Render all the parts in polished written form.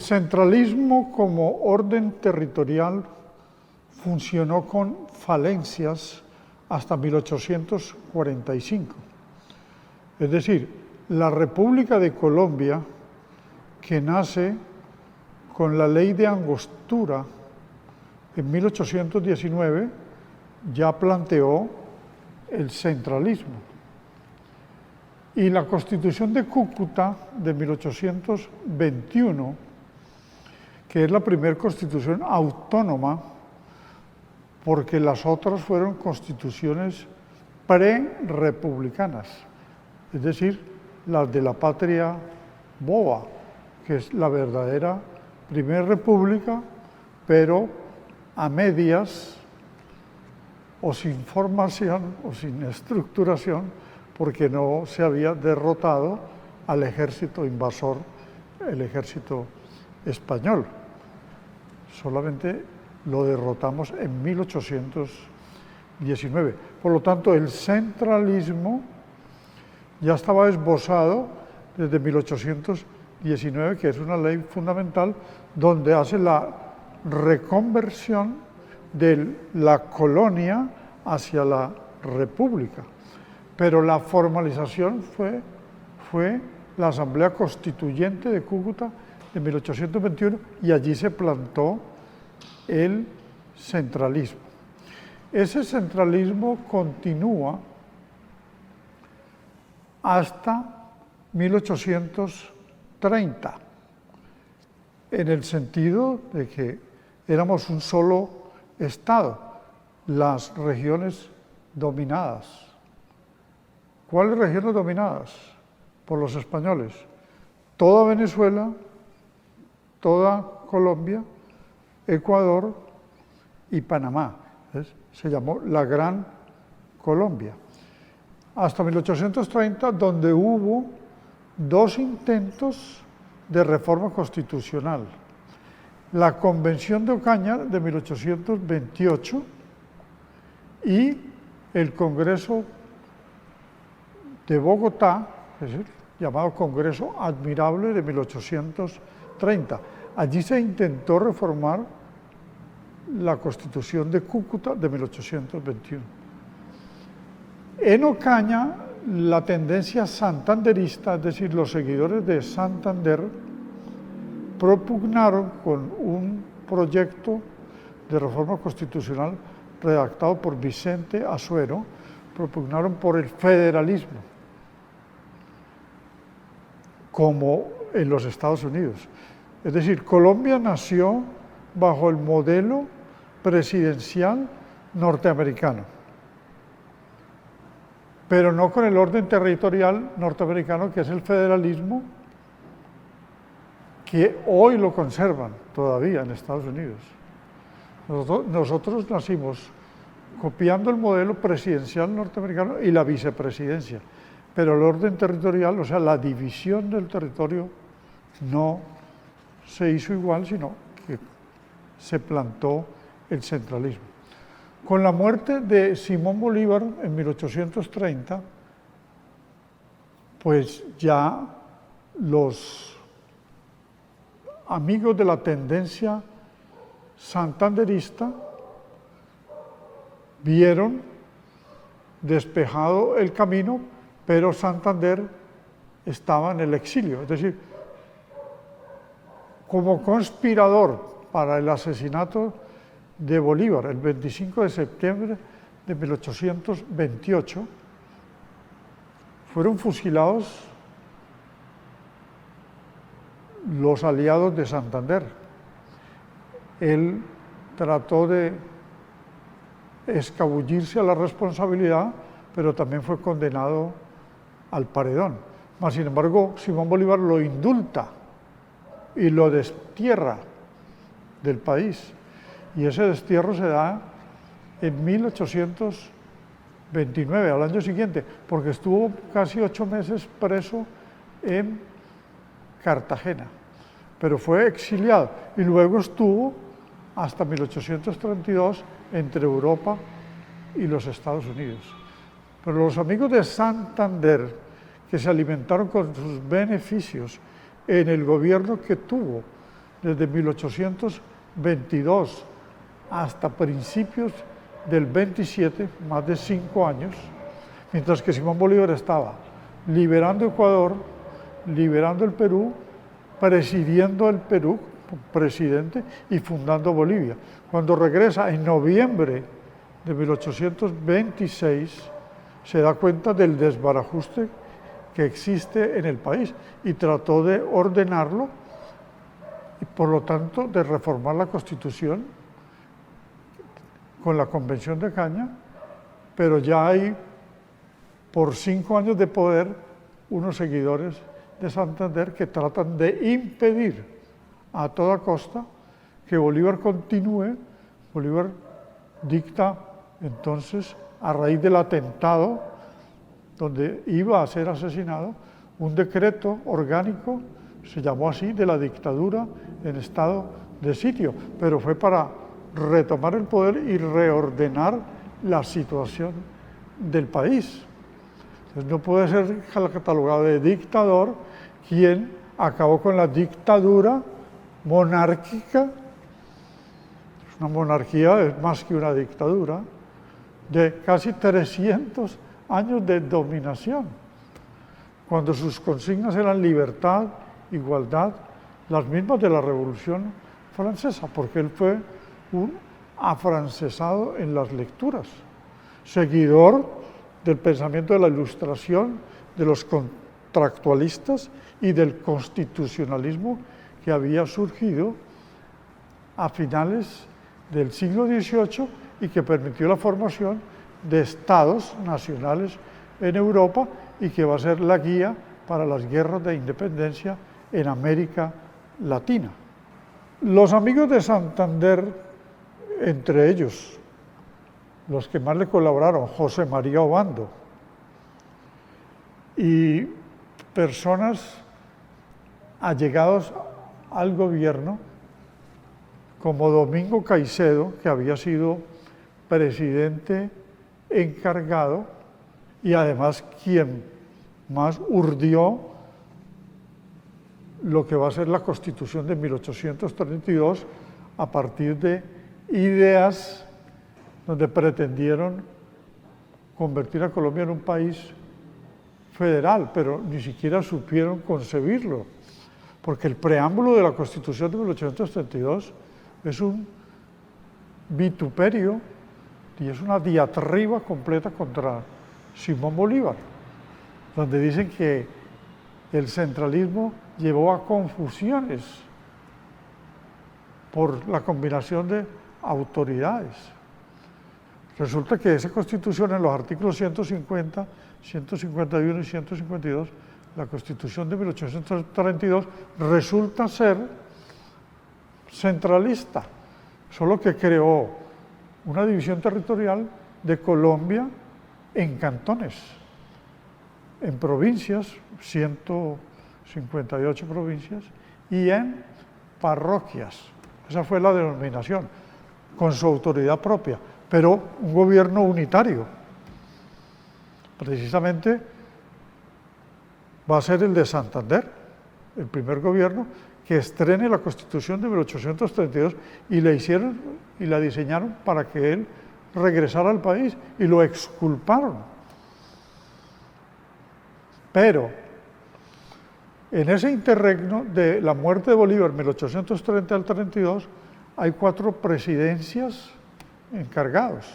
centralismo como orden territorial funcionó con falencias hasta 1845. Es decir, la República de Colombia, que nace con la Ley de Angostura en 1819, ya planteó el centralismo. Y la Constitución de Cúcuta de 1821, que es la primera constitución autónoma, porque las otras fueron constituciones pre-republicanas, es decir, las de la patria boba, que es la verdadera primera república, pero a medias, o sin formación, o sin estructuración, porque no se había derrotado al ejército invasor, el ejército español. Solamente lo derrotamos en 1819. Por lo tanto, el centralismo ya estaba esbozado desde 1819, que es una ley fundamental, donde hace la reconversión de la colonia hacia la república. Pero la formalización fue la Asamblea Constituyente de Cúcuta de 1821 y allí se plantó el centralismo. Ese centralismo continúa hasta 1830, en el sentido de que éramos un solo Estado, las regiones dominadas. ¿Cuáles regiones dominadas? Por los españoles. Toda Venezuela, toda Colombia, Ecuador y Panamá. Se llamó la Gran Colombia. Hasta 1830, donde hubo dos intentos de reforma constitucional. La Convención de Ocaña de 1828 y el Congreso de Bogotá, es decir, llamado Congreso Admirable de 1830. Allí se intentó reformar la Constitución de Cúcuta de 1821. En Ocaña, la tendencia santanderista, es decir, los seguidores de Santander, propugnaron con un proyecto de reforma constitucional redactado por Vicente Azuero, propugnaron por el federalismo, como en los Estados Unidos. Es decir, Colombia nació bajo el modelo presidencial norteamericano, pero no con el orden territorial norteamericano, que es el federalismo, que hoy lo conservan todavía en Estados Unidos. Nosotros nacimos copiando el modelo presidencial norteamericano y la vicepresidencia, pero el orden territorial, o sea, la división del territorio, no se hizo igual, sino que se plantó el centralismo. Con la muerte de Simón Bolívar en 1830, pues ya los amigos de la tendencia santanderista vieron despejado el camino, pero Santander estaba en el exilio, es decir, como conspirador para el asesinato de Bolívar el 25 de septiembre de 1828, fueron fusilados los aliados de Santander. Él trató de escabullirse a la responsabilidad, pero también fue condenado al paredón. Mas, sin embargo, Simón Bolívar lo indulta y lo destierra del país. Y ese destierro se da en 1829, al año siguiente, porque estuvo casi 8 meses preso en Cartagena, pero fue exiliado y luego estuvo hasta 1832 entre Europa y los Estados Unidos. Pero los amigos de Santander, que se alimentaron con sus beneficios en el gobierno que tuvo desde 1822 hasta principios del 27, más de 5 años, mientras que Simón Bolívar estaba liberando Ecuador, liberando el Perú, presidiendo el Perú, presidente, y fundando Bolivia. Cuando regresa en noviembre de 1826, se da cuenta del desbarajuste que existe en el país y trató de ordenarlo y por lo tanto de reformar la Constitución con la Convención de Caña, pero ya hay por 5 años de poder unos seguidores de Santander que tratan de impedir a toda costa que Bolívar continúe. Bolívar dicta entonces, a raíz del atentado donde iba a ser asesinado, un decreto orgánico, se llamó así, de la dictadura en estado de sitio, pero fue para retomar el poder y reordenar la situación del país. Entonces no puede ser catalogado de dictador quien acabó con la dictadura monárquica. Una monarquía es más que una dictadura, de casi 300 años de dominación, cuando sus consignas eran libertad, igualdad, las mismas de la Revolución Francesa, porque él fue un afrancesado en las lecturas, seguidor del pensamiento de la Ilustración, de los contractualistas y del constitucionalismo que había surgido a finales del siglo XVIII y que permitió la formación de estados nacionales en Europa y que va a ser la guía para las guerras de independencia en América Latina. Los amigos de Santander, entre ellos, los que más le colaboraron, José María Obando, y personas allegados al gobierno, como Domingo Caicedo, que había sido presidente encargado y además quien más urdió lo que va a ser la Constitución de 1832 a partir de ideas donde pretendieron convertir a Colombia en un país federal, pero ni siquiera supieron concebirlo, porque el preámbulo de la Constitución de 1832 es un vituperio y es una diatriba completa contra Simón Bolívar, donde dicen que el centralismo llevó a confusiones por la combinación de autoridades. Resulta que esa Constitución, en los artículos 150, 151 y 152, la Constitución de 1832, resulta ser centralista, solo que creó una división territorial de Colombia en cantones, en provincias, 158 provincias, y en parroquias. Esa fue la denominación, con su autoridad propia, pero un gobierno unitario. Precisamente va a ser el de Santander, el primer gobierno que estrene la Constitución de 1832 y la diseñaron para que él regresara al país y lo exculparon. Pero en ese interregno de la muerte de Bolívar, 1830 al 32, hay 4 presidencias encargados: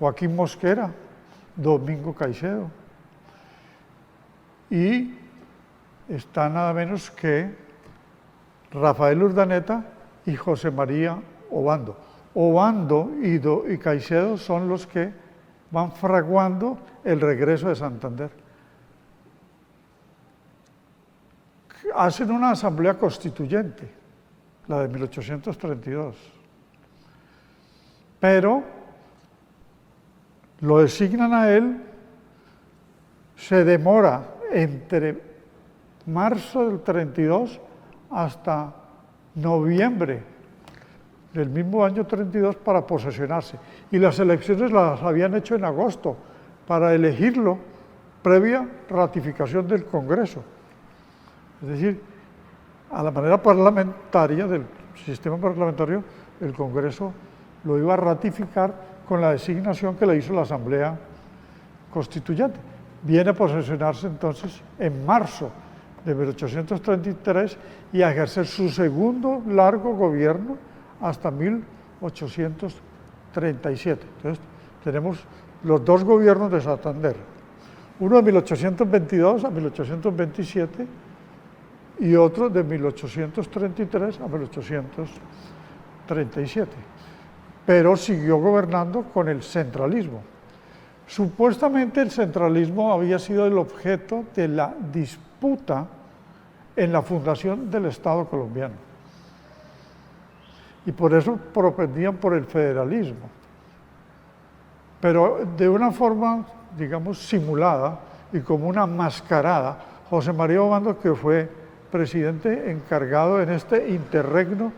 Joaquín Mosquera, Domingo Caicedo, y está nada menos que Rafael Urdaneta y José María Obando. Obando y Caicedo son los que van fraguando el regreso de Santander. Hacen una asamblea constituyente, la de 1832, pero lo designan a él, se demora entre marzo del 32 hasta noviembre del mismo año 32 para posesionarse. Y las elecciones las habían hecho en agosto para elegirlo previa ratificación del Congreso. Es decir, a la manera parlamentaria del sistema parlamentario, el Congreso lo iba a ratificar con la designación que le hizo la Asamblea Constituyente. Viene a posesionarse entonces en marzo de 1833 y a ejercer su segundo largo gobierno hasta 1837. Entonces, tenemos los dos gobiernos de Santander, uno de 1822 a 1827 y otro de 1833 a 1837, pero siguió gobernando con el centralismo. Supuestamente el centralismo había sido el objeto de la disputa en la fundación del Estado colombiano, y por eso propendían por el federalismo, pero de una forma, digamos, simulada y como una mascarada. José María Obando, que fue presidente encargado en este interregno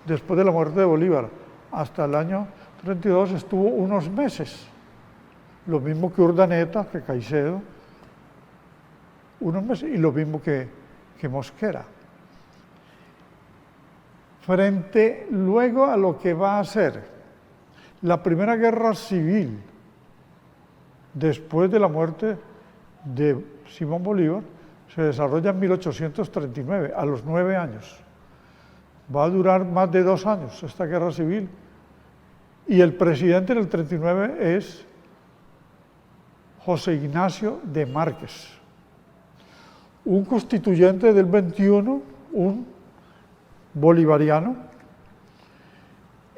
después de la muerte de Bolívar hasta el año 32, estuvo unos meses, lo mismo que Urdaneta, que Caicedo, unos meses, y lo mismo que Mosquera. Frente luego a lo que va a ser la primera guerra civil después de la muerte de Simón Bolívar, se desarrolla en 1839, a los 9 años. Va a durar más de 2 años esta guerra civil, y el presidente en el 39 es José Ignacio de Márquez, un constituyente del 21, un bolivariano,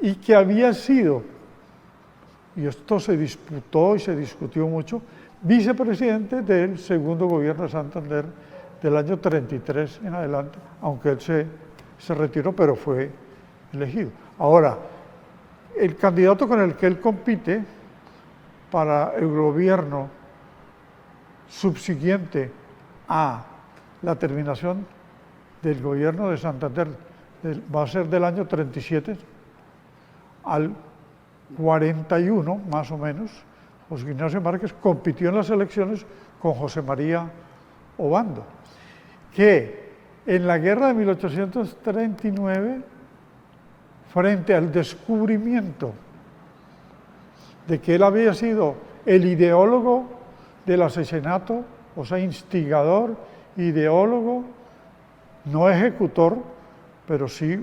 y que había sido, y esto se disputó y se discutió mucho, vicepresidente del segundo gobierno de Santander del año 33 en adelante, aunque él se retiró, pero fue elegido. Ahora, el candidato con el que él compite para el gobierno subsiguiente a la terminación del gobierno de Santander, va a ser del año 37 al 41, más o menos. José Ignacio Márquez compitió en las elecciones con José María Obando, que en la guerra de 1839, frente al descubrimiento de que él había sido el ideólogo del asesinato, o sea, instigador, ideólogo, no ejecutor, pero sí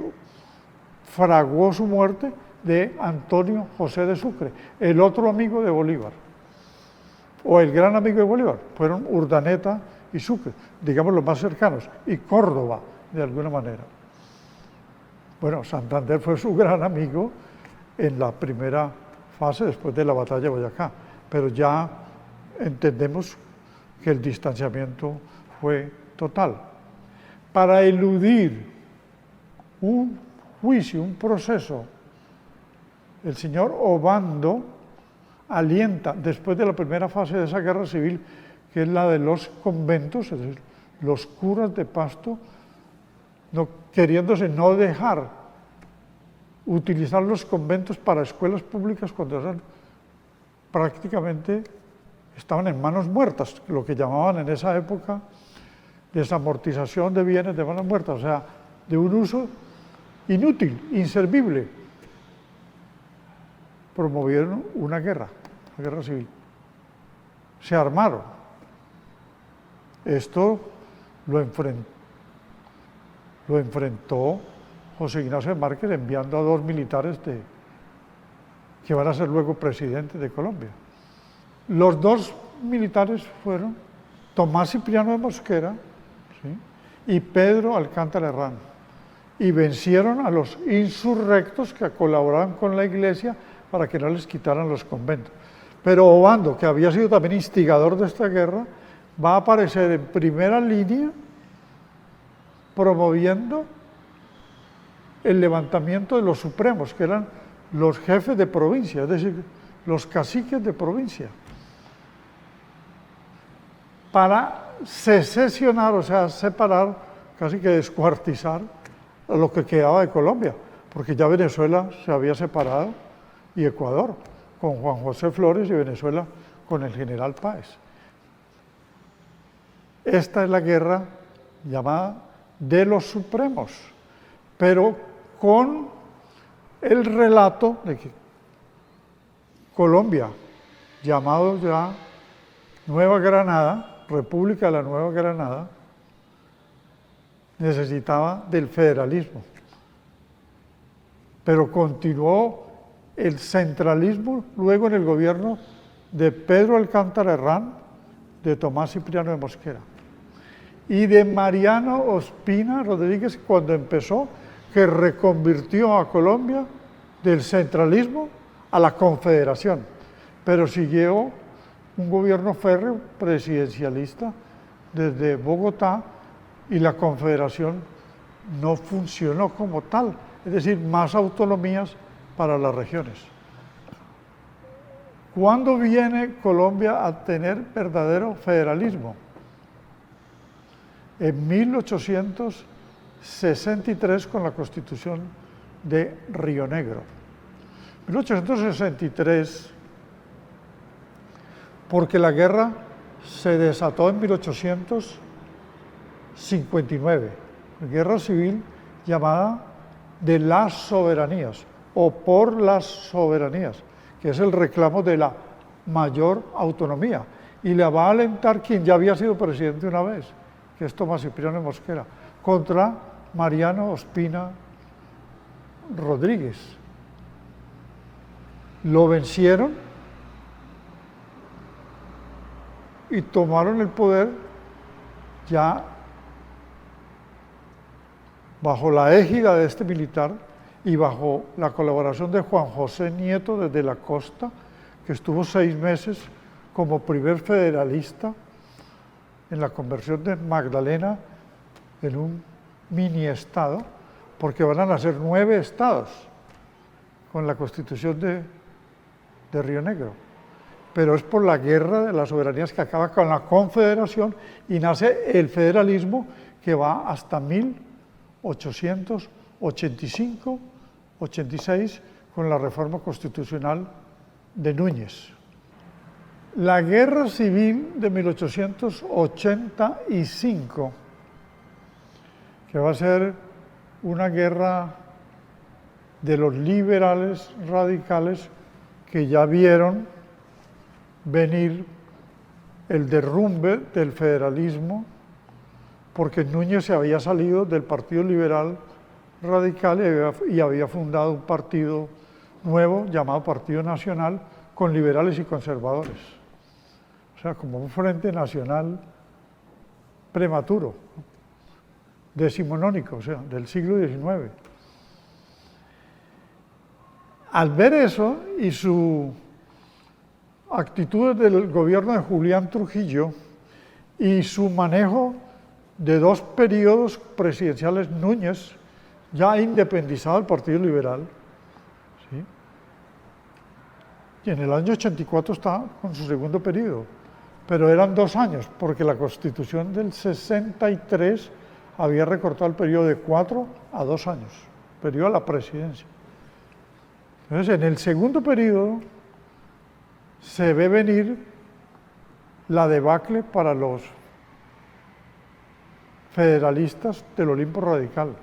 fraguó su muerte, de Antonio José de Sucre, el otro amigo de Bolívar, o el gran amigo de Bolívar. Fueron Urdaneta y Sucre, digamos los más cercanos, y Córdoba, de alguna manera. Bueno, Santander fue su gran amigo en la primera fase, después de la batalla de Boyacá, pero ya entendemos que el distanciamiento fue total. Para eludir un juicio, un proceso, el señor Obando alienta, después de la primera fase de esa guerra civil, que es la de los conventos, es decir, los curas de Pasto, queriéndose no dejar utilizar los conventos para escuelas públicas cuando eran prácticamente, estaban en manos muertas, lo que llamaban en esa época desamortización de bienes de manos muertas, o sea, de un uso inútil, inservible. Promovieron una guerra civil. Se armaron. Esto lo enfrentó José Ignacio de Márquez enviando a 2 militares que van a ser luego presidentes de Colombia. Los 2 militares fueron Tomás Cipriano de Mosquera, ¿sí?, y Pedro Alcántara Herrán, y vencieron a los insurrectos que colaboraban con la Iglesia para que no les quitaran los conventos. Pero Obando, que había sido también instigador de esta guerra, va a aparecer en primera línea promoviendo el levantamiento de los supremos, que eran los jefes de provincia, es decir, los caciques de provincia, para secesionar, o sea, separar, casi que descuartizar a lo que quedaba de Colombia, porque ya Venezuela se había separado, y Ecuador, con Juan José Flores, y Venezuela con el general Páez. Esta es la guerra llamada de los supremos, pero con el relato de que Colombia, llamado ya Nueva Granada, República de la Nueva Granada, necesitaba del federalismo. Pero continuó el centralismo luego en el gobierno de Pedro Alcántara Herrán, de Tomás Cipriano de Mosquera y de Mariano Ospina Rodríguez, cuando empezó, que reconvirtió a Colombia del centralismo a la confederación, pero siguió un gobierno férreo presidencialista desde Bogotá y la confederación no funcionó como tal, es decir, más autonomías para las regiones. ¿Cuándo viene Colombia a tener verdadero federalismo? En 1863 con la Constitución de Río Negro. 1863 porque la guerra se desató en 1859, guerra civil llamada de las soberanías o por las soberanías, que es el reclamo de la mayor autonomía, y la va a alentar quien ya había sido presidente una vez, que es Tomás Cipriano de Mosquera, contra Mariano Ospina Rodríguez. Lo vencieron y tomaron el poder ya bajo la égida de este militar y bajo la colaboración de Juan José Nieto desde la costa, que estuvo 6 meses como primer federalista en la conversión de Magdalena en un mini estado, porque van a nacer 9 estados con la constitución de Río Negro. Pero es por la guerra de las soberanías que acaba con la confederación y nace el federalismo que va hasta 1885-86 con la reforma constitucional de Núñez. La guerra civil de 1885, que va a ser una guerra de los liberales radicales que ya vieron venir el derrumbe del federalismo, porque Núñez se había salido del Partido Liberal Radical y había fundado un partido nuevo llamado Partido Nacional con liberales y conservadores. O sea, como un frente nacional prematuro, decimonónico, o sea, del siglo XIX. Al ver eso y su actitudes del gobierno de Julián Trujillo y su manejo de 2 periodos presidenciales, Núñez, ya independizado del Partido Liberal, ¿sí? Y en el año 84 está con su segundo periodo, pero eran 2 años, porque la Constitución del 63 había recortado el periodo de 4 a 2 años, periodo a la presidencia. Entonces, en el segundo periodo se ve venir la debacle para los federalistas del Olimpo Radical.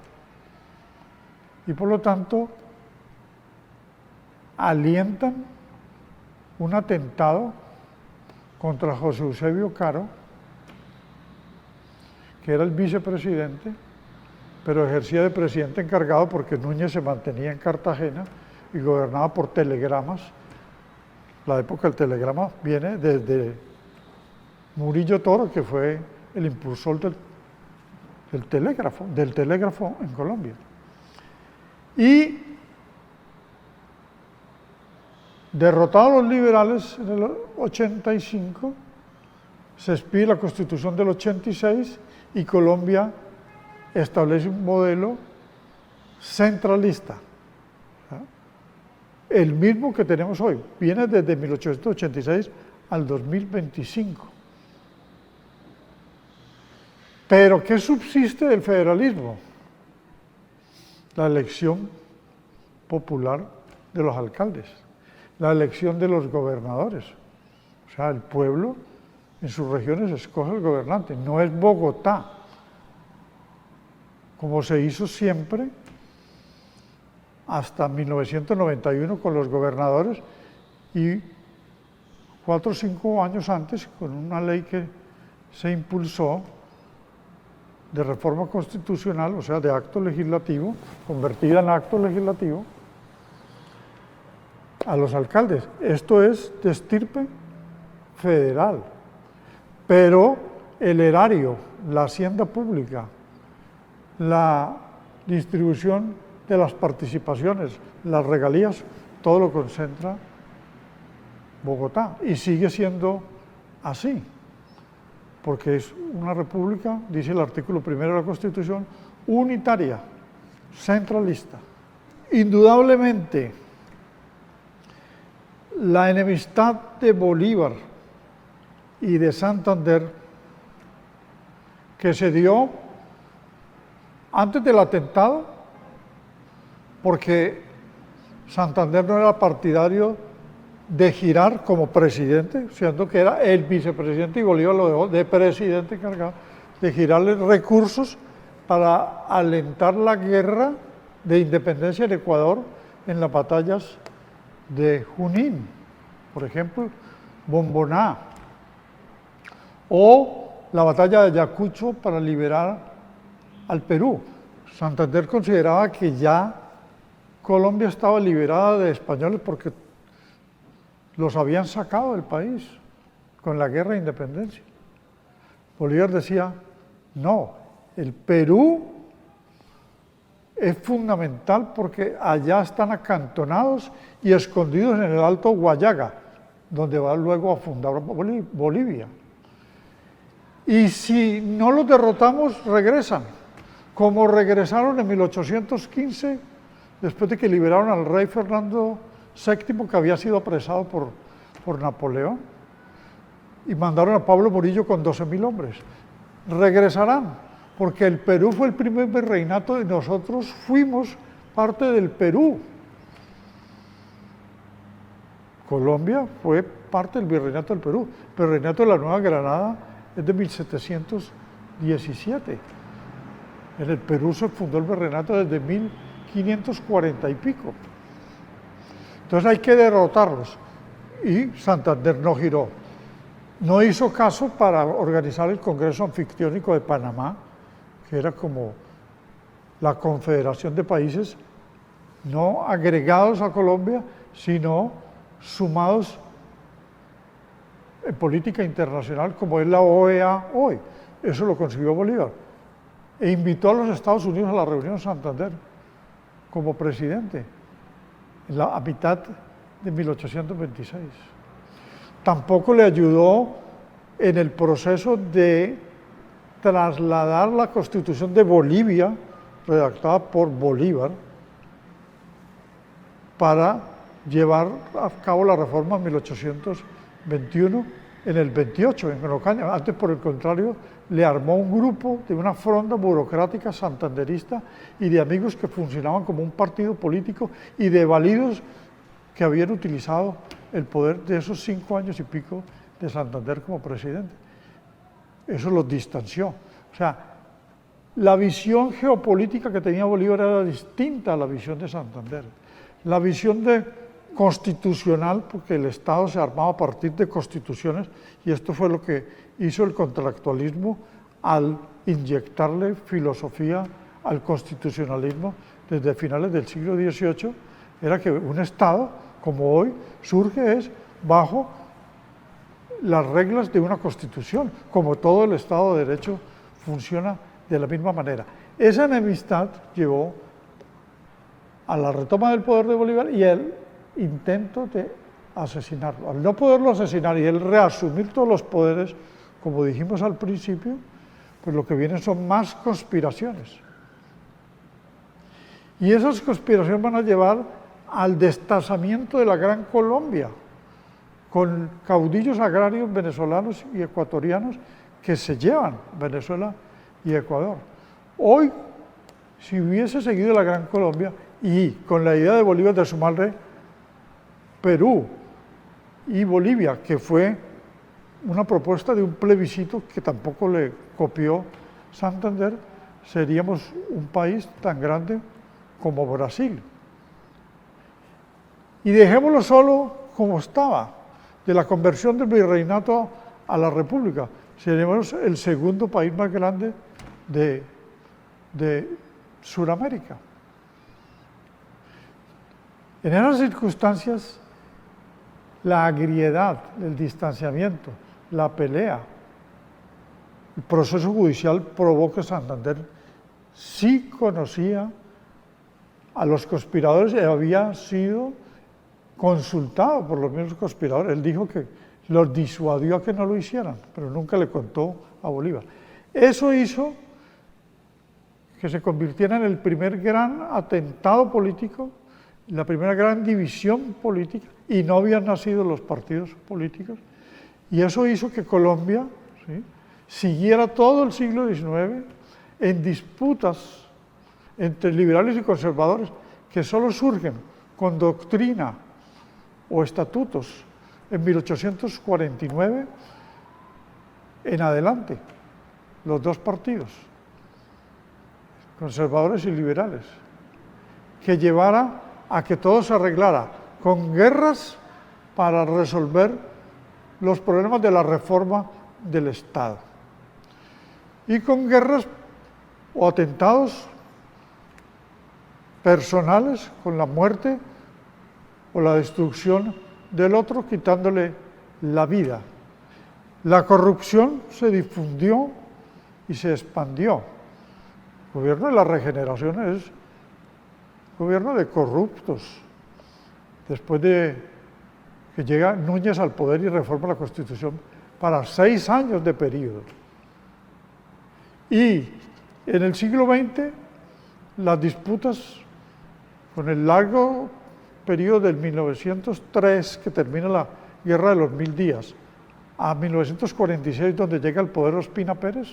Y por lo tanto, alientan un atentado contra José Eusebio Caro, que era el vicepresidente, pero ejercía de presidente encargado porque Núñez se mantenía en Cartagena y gobernaba por telegramas. La época del telegrama viene desde Murillo Toro, que fue el impulsor del telégrafo en Colombia. Y derrotados los liberales en el 85, se expide la Constitución del 86 y Colombia establece un modelo centralista. El mismo que tenemos hoy, viene desde 1886 al 2025. Pero ¿qué subsiste del federalismo? La elección popular de los alcaldes, la elección de los gobernadores. O sea, el pueblo en sus regiones escoge el gobernante, no es Bogotá como se hizo siempre hasta 1991 con los gobernadores y 4 o 5 años antes con una ley que se impulsó de reforma constitucional, o sea, de acto legislativo, convertida en acto legislativo, a los alcaldes. Esto es de estirpe federal, pero el erario, la hacienda pública, la distribución de las participaciones, las regalías, todo lo concentra Bogotá y sigue siendo así, porque es una república, dice el artículo 1 de la Constitución, unitaria, centralista. Indudablemente, la enemistad de Bolívar y de Santander, que se dio antes del atentado, porque Santander no era partidario de Girar como presidente, siendo que era el vicepresidente y Bolívar lo dejó de presidente encargado, de girarle recursos para alentar la guerra de independencia en Ecuador en las batallas de Junín, por ejemplo, Bomboná, o la batalla de Ayacucho para liberar al Perú. Santander consideraba que ya Colombia estaba liberada de españoles porque los habían sacado del país con la guerra de independencia. Bolívar decía, no, el Perú es fundamental porque allá están acantonados y escondidos en el Alto Guayaga, donde va luego a fundar Bolivia. Y si no los derrotamos, regresan, como regresaron en 1815, después de que liberaron al rey Fernando VII, que había sido apresado por Napoleón, y mandaron a Pablo Morillo con 12.000 hombres. Regresarán, porque el Perú fue el primer virreinato y nosotros fuimos parte del Perú. Colombia fue parte del virreinato del Perú. El virreinato de la Nueva Granada es de 1717. En el Perú se fundó el virreinato desde 1540 y pico. Entonces hay que derrotarlos. Y Santander no giró. No hizo caso para organizar el Congreso Anfictiónico de Panamá, que era como la confederación de países no agregados a Colombia, sino sumados en política internacional como es la OEA hoy. Eso lo consiguió Bolívar. E invitó a los Estados Unidos a la reunión de Santander como presidente a mitad de 1826. Tampoco le ayudó en el proceso de trasladar la Constitución de Bolivia, redactada por Bolívar, para llevar a cabo la reforma en 1821, en el 28, en Ocaña. Antes, por el contrario, le armó un grupo de una fronda burocrática santanderista y de amigos que funcionaban como un partido político y de válidos que habían utilizado el poder de esos 5 años y pico de Santander como presidente. Eso los distanció. O sea, la visión geopolítica que tenía Bolívar era distinta a la visión de Santander. La visión constitucional, porque el Estado se armaba a partir de constituciones, y esto fue lo que hizo el contractualismo al inyectarle filosofía al constitucionalismo desde finales del siglo XVIII, era que un Estado, como hoy, surge bajo las reglas de una constitución, como todo el Estado de Derecho funciona de la misma manera. Esa enemistad llevó a la retoma del poder de Bolívar y al intento de asesinarlo. Al no poderlo asesinar y él reasumir todos los poderes, como dijimos al principio, pues lo que vienen son más conspiraciones. Y esas conspiraciones van a llevar al destazamiento de la Gran Colombia, con caudillos agrarios venezolanos y ecuatorianos que se llevan Venezuela y Ecuador. Hoy, si hubiese seguido la Gran Colombia y con la idea de Bolívar de sumarle Perú y Bolivia, que fue una propuesta de un plebiscito que tampoco le copió Santander, seríamos un país tan grande como Brasil. Y dejémoslo solo como estaba, de la conversión del virreinato a la república. Seremos el segundo país más grande de Sudamérica. En esas circunstancias, la agriedad, el distanciamiento, la pelea, el proceso judicial probó que Santander sí conocía a los conspiradores y había sido consultado por los mismos conspiradores. Él dijo que los disuadió a que no lo hicieran, pero nunca le contó a Bolívar. Eso hizo que se convirtiera en el primer gran atentado político, la primera gran división política, y no habían nacido los partidos políticos. Y eso hizo que Colombia, ¿sí?, siguiera todo el siglo XIX en disputas entre liberales y conservadores que solo surgen con doctrina o estatutos en 1849 en adelante, los dos partidos, conservadores y liberales, que llevara a que todo se arreglara con guerras para resolver los problemas de la reforma del Estado, y con guerras o atentados personales, con la muerte o la destrucción del otro, quitándole la vida. La corrupción se difundió y se expandió. El gobierno de la regeneración es gobierno de corruptos. Después de que llega Núñez al poder y reforma la Constitución para 6 años de periodo. Y en el siglo XX, las disputas con el largo periodo del 1903, que termina la Guerra de los 1000 días, a 1946, donde llega al poder Ospina Pérez,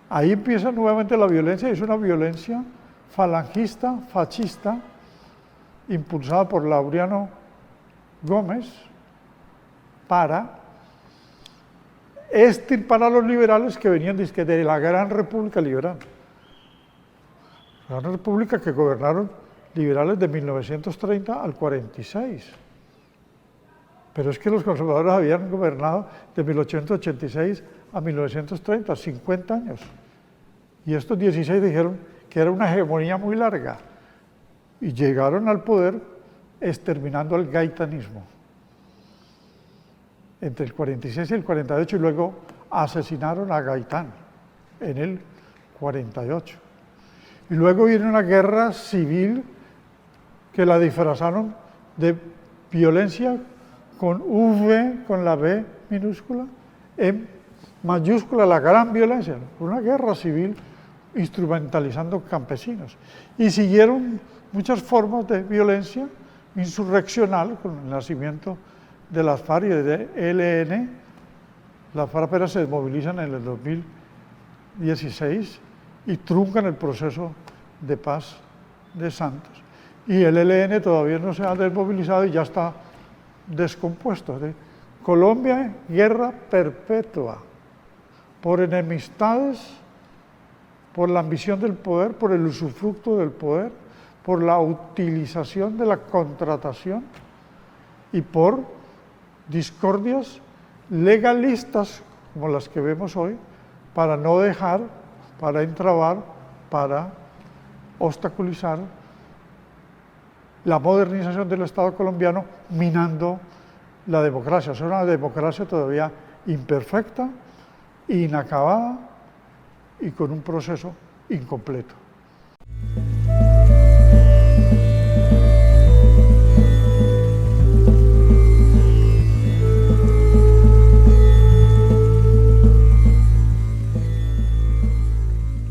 ahí empieza nuevamente la violencia, y es una violencia falangista, fascista, impulsada por Laureano Gómez, para extirpar a los liberales que venían de la Gran República Liberal. La Gran República que gobernaron liberales de 1930 al 46. Pero es que los conservadores habían gobernado de 1886 a 1930, 50 años. Y estos 16 dijeron que era una hegemonía muy larga. Y llegaron al poder exterminando al gaitanismo entre el 46 y el 48, y luego asesinaron a Gaitán en el 48. Y luego viene una guerra civil que la disfrazaron de violencia con V, con la B minúscula, en mayúscula, la gran violencia, una guerra civil instrumentalizando campesinos. Y siguieron muchas formas de violencia insurreccional con el nacimiento de las FARC y de ELN. Las FARC apenas se desmovilizan en el 2016 y truncan el proceso de paz de Santos. Y el ELN todavía no se ha desmovilizado y ya está descompuesto. Colombia, guerra perpetua, por enemistades, por la ambición del poder, por el usufructo del poder, por la utilización de la contratación y por discordias legalistas como las que vemos hoy, para no dejar, para entrabar, para obstaculizar la modernización del Estado colombiano, minando la democracia. Es una democracia todavía imperfecta, inacabada y con un proceso incompleto.